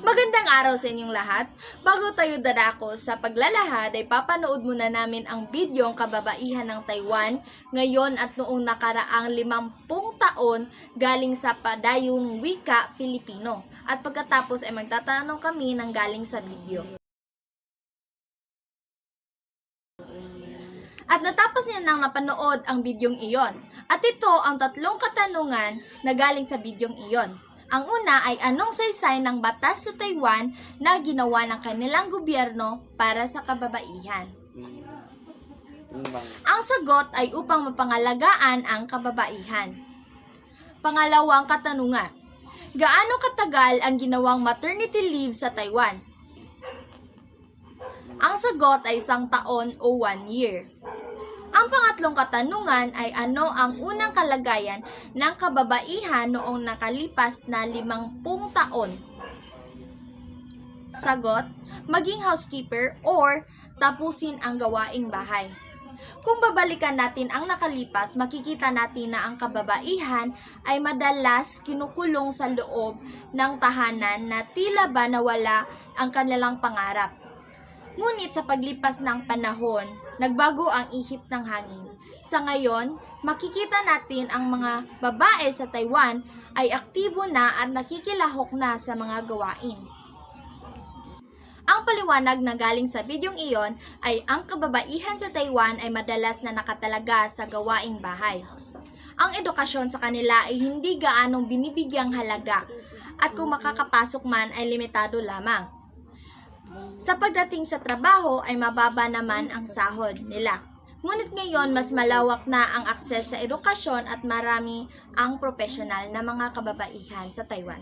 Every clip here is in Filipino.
Magandang araw sa inyong lahat. Bago tayo dadako sa paglalahad ay papanood muna namin ang bidyong kababaihan ng Taiwan ngayon at noong nakaraang 50 taon galing sa padayong wika Filipino. At pagkatapos ay magtatanong kami ng galing sa video. At natapos niya nang napanood ang bidyong iyon. At ito ang 3 katanungan na galing sa bidyong iyon. Ang una ay anong saysay ng batas sa Taiwan na ginawa ng kanilang gobyerno para sa kababaihan? Ang sagot ay upang mapangalagaan ang kababaihan. Pangalawang katanungan, gaano katagal ang ginawang maternity leave sa Taiwan? Ang sagot ay 1 taon o 1 year. Ang pangatlong katanungan ay ano ang unang kalagayan ng kababaihan noong nakalipas na 50 taon? Sagot, maging housekeeper or tapusin ang gawaing bahay. Kung babalikan natin ang nakalipas, makikita natin na ang kababaihan ay madalas kinukulong sa loob ng tahanan na tila ba nawala ang kanilang pangarap. Ngunit sa paglipas ng panahon, nagbago ang ihip ng hangin. Sa ngayon, makikita natin ang mga babae sa Taiwan ay aktibo na at nakikilahok na sa mga gawain. Ang paliwanag na galing sa bidyong iyon ay ang kababaihan sa Taiwan ay madalas na nakatalaga sa gawaing bahay. Ang edukasyon sa kanila ay hindi gaanong binibigyang halaga at kung makakapasok man ay limitado lamang. Sa pagdating sa trabaho ay mababa naman ang sahod nila. Ngunit ngayon mas malawak na ang akses sa edukasyon at marami ang profesional na mga kababaihan sa Taiwan.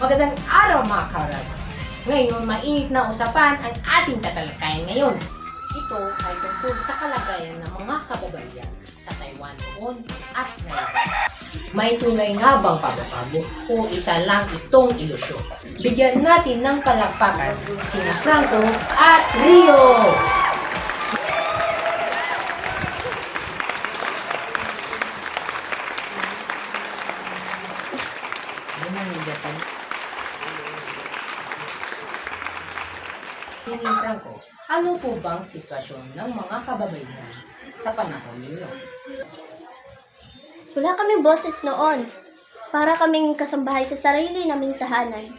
Magandang araw mga karat! Ngayon, mainit na usapan ang ating tatalakayan ngayon. Ito ay tungkol sa kalagayan ng mga kababaihan sa Taiwan noon at ngayon. May tunay nga bang pagbabago o isa lang itong ilusyon? Bigyan natin ng palakpakan sina Franco at Rio! Yan ang nagdatan. Piling Franco, ano po bang sitwasyon ng mga kababaihan sa panahon ninyo? Wala kaming boses noon. Para kaming kasambahay sa sarili naming tahanan.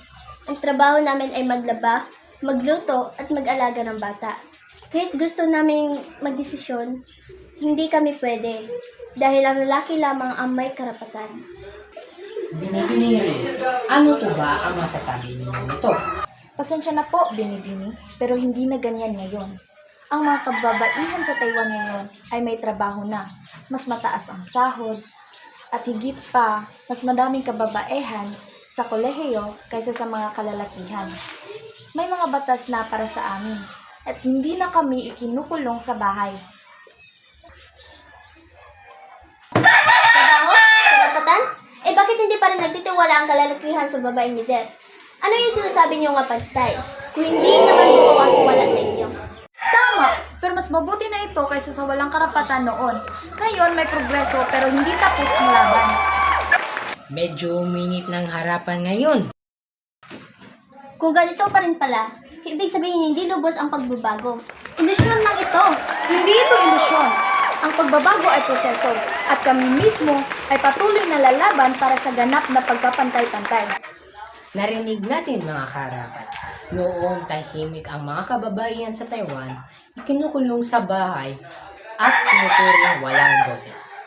Ang trabaho namin ay maglaba, magluto at mag-alaga ng bata. Kahit gusto naming magdesisyon, hindi kami pwede dahil ang lalaki lamang ang may karapatan. Binibini, ano po ba ang masasabi ninyo nito? Pasensya na po, Binibini, pero hindi na ganyan ngayon. Ang mga kababaihan sa Taiwan ngayon ay may trabaho na, mas mataas ang sahod, at higit pa, mas madaming kababaihan sa kolehiyo kaysa sa mga kalalakihan. May mga batas na para sa amin, at hindi na kami ikinukulong sa bahay. Trabaho? Karapatan? Bakit hindi pa rin nagtitiwala ang kalalakihan sa babaeng lider? Ano yung sinasabi niyo nga pantay? Kung hindi naman wala sa inyo. Tama, pero mas mabuti na ito kaysa sa walang karapatan noon. Ngayon may progreso pero hindi tapos ang laban. Medyo minit ng harapan ngayon. Kung ganito pa rin pala, ibig sabihin hindi lubos ang pagbabago. Ilusyon lang ito. Hindi ito ilusyon. Ang pagbabago ay proseso at kami mismo ay patuloy na lalaban para sa ganap na pagpapantay-pantay. Narinig natin mga karapat. Noong tahimik ang mga kababaihan sa Taiwan, ikinukulong sa bahay at tinuturing walang boses.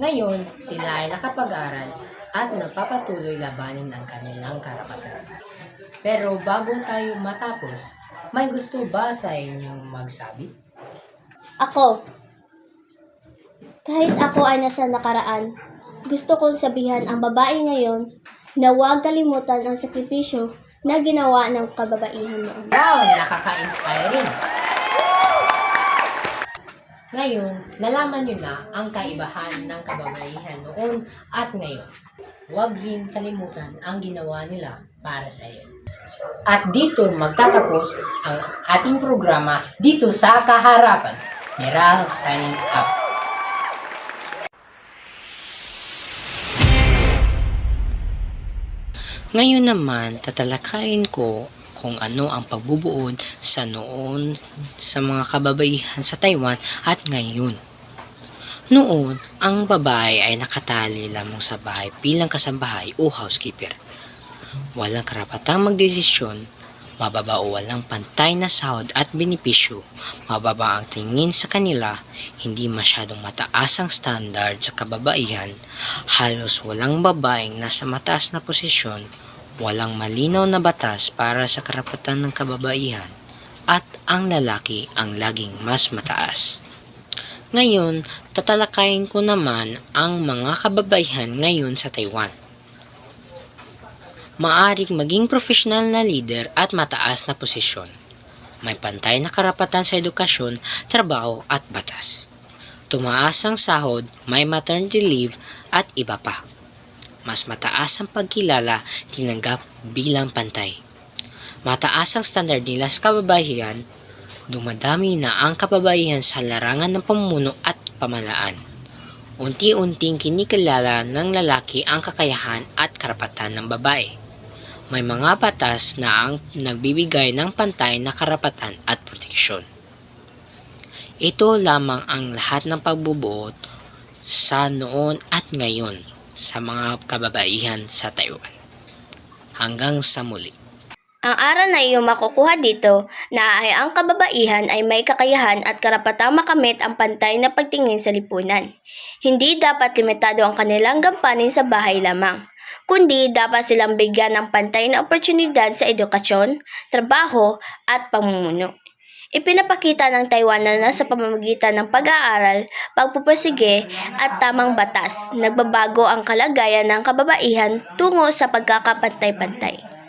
Ngayon, sila ay nakapag-aral at nagpapatuloy labanin ang kanilang karapatan. Pero bago tayo matapos, may gusto ba sa inyong magsabi? Ako, Kahit ako ay nasa nakaraan, gusto kong sabihan ang babae ngayon na huwag kalimutan ang sakripisyo na ginawa ng kababaihan noon. Wow, nakaka-inspiring. Ngayon, nalaman nyo na ang kaibahan ng kababaihan noon at ngayon. Huwag rin kalimutan ang ginawa nila para sa iyo. At dito magtatapos ang ating programa dito sa Kaharapan. Meral signing up. Ngayon naman, tatalakayin ko kung ano ang pagbubuod sa noon sa mga kababaihan sa Taiwan at ngayon. Noon, ang babae ay nakatali lamang sa bahay bilang kasambahay o housekeeper. Walang karapatang magdesisyon, mababa o walang pantay na sahod at benepisyo, mababa ang tingin sa kanila, hindi masyadong mataas ang standard sa kababaihan, halos walang babaeng nasa mataas na posisyon, walang malinaw na batas para sa karapatan ng kababaihan, at ang lalaki ang laging mas mataas. Ngayon, tatalakayin ko naman ang mga kababaihan ngayon sa Taiwan. Maaring maging profesional na leader at mataas na posisyon. May pantay na karapatan sa edukasyon, trabaho at batas. Tumaas ang sahod, may maternity leave at iba pa. Mas mataas ang pagkilala, tinanggap bilang pantay. Mataas ang standard nila sa kababaihan, dumadami na ang kababaihan sa larangan ng pamumuno at pamalaan. Unti-unting kinikilala ng lalaki ang kakayahan at karapatan ng babae. May mga batas na ang nagbibigay ng pantay na karapatan at proteksyon. Ito lamang ang lahat ng pagbubuod sa noon at ngayon sa mga kababaihan sa Taiwan. Hanggang sa muli. Ang aral na iyong makukuha dito na ay ang kababaihan ay may kakayahan at karapatang makamit ang pantay na pagtingin sa lipunan. Hindi dapat limitado ang kanilang gampanin sa bahay lamang, kundi dapat silang bigyan ng pantay na oportunidad sa edukasyon, trabaho at pamumuno. Ipinapakita ng Taiwan na nasa pamamagitan ng pag-aaral, pagpupusige at tamang batas, nagbabago ang kalagayan ng kababaihan tungo sa pagkakapantay-pantay.